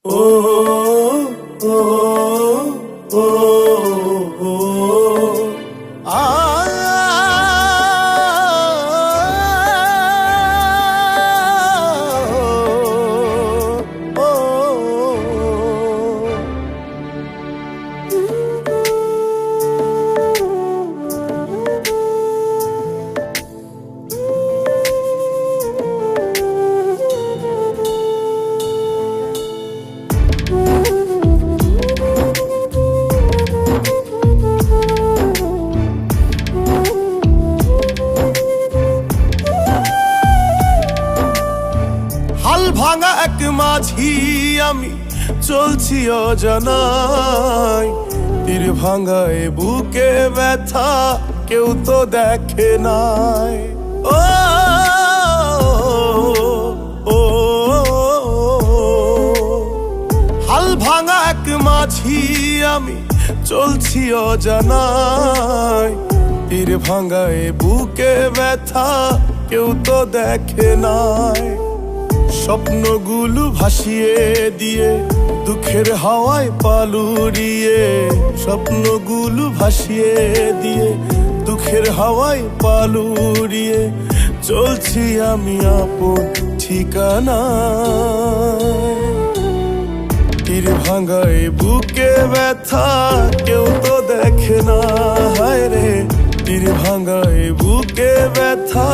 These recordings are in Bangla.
Oh, oh, oh, oh, হাল ভাঙা এক মাঝি আমি চলছি অজানায়, তীর ভাঙায় বুকে ব্যথা কেউ তো দেখে নাই। ও ও হাল ভাঙা এক মাঝি আমি চলছি অজানায়, তীর ভাঙায় বুকে ব্যথা কেউ তো দেখে নাই। স্বপ্নগুলো ভাসিয়ে দিয়ে দুঃখের হাওয়ায় পালুরিয়ে, স্বপ্নগুলো ভাসিয়ে দিয়ে দুঃখের হাওয়ায় পালুরিয়ে চলছি আমি আপন ঠিকানায়। তীর ভাঙায় বুকে ব্যথা কেউ তো দেখে না, হায় রে তীর ভাঙায় বুকে ব্যথা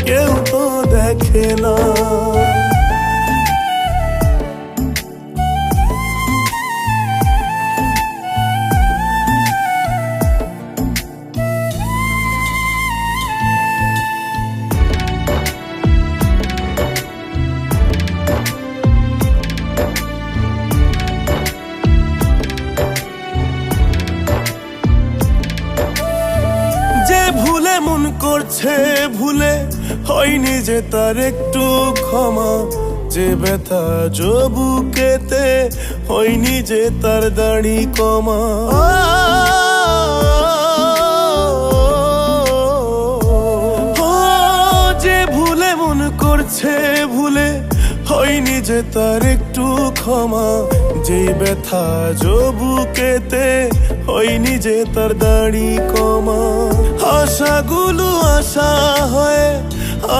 কেউ তো দেখে না। ভুলে মন করছে ভুলে হয়নি যে তার একটু ক্ষমা, যে ব্যথা বুকেতে হয়নি যে তার দাড়ি কমা। যে ভুলে মন করছে ভুলে হয়নি যে তার একটু ক্ষমা, যে ব্যথা বুকেতে হয়নি যে তার দাড়ি কমা। আশাগুলো আশা হয়ে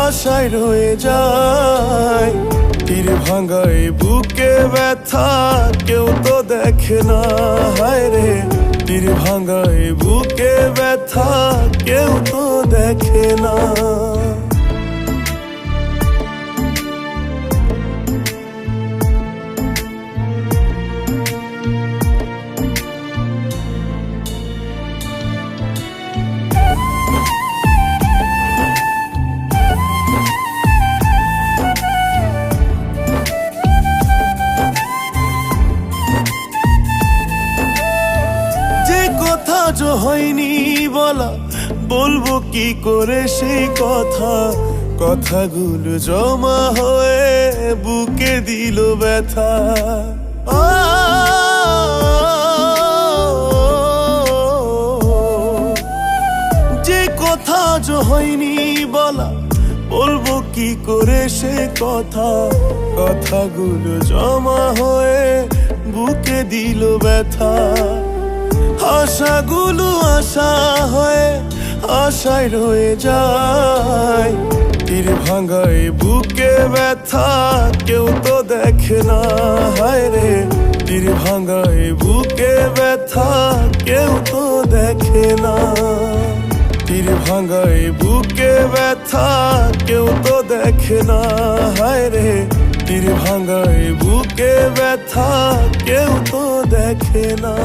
আশায় রয়ে যায়, তীর ভাঙায় বুকে ব্যথা কেউ তো দেখে না, হায় রে তীর ভাঙায় বুকে ব্যথা কেউ তো দেখে না। কথা যে হয়নি বলা বলবো কি করে সেই কথা, কথাগুলো জমা হয়ে বুকে দিল ব্যথা। যে কথা যে হয়নি বলা বলবো কি করে সে কথা, কথাগুলো জমা হয়ে বুকে দিল ব্যথা। আশাগুলো আশা হয়ে আশায় রয়ে যায়, তীর ভাঙায় বুকে ব্যথা কেউ তো দেখে না, হায় রে তীর ভাঙায় বুকে ব্যথা কেউ তো দেখে না। তীর ভাঙায় বুকে ব্যথা কেউ তো দেখে না, হায় রে তীর ভাঙায় বুকে ব্যথা কেউ তো দেখে না।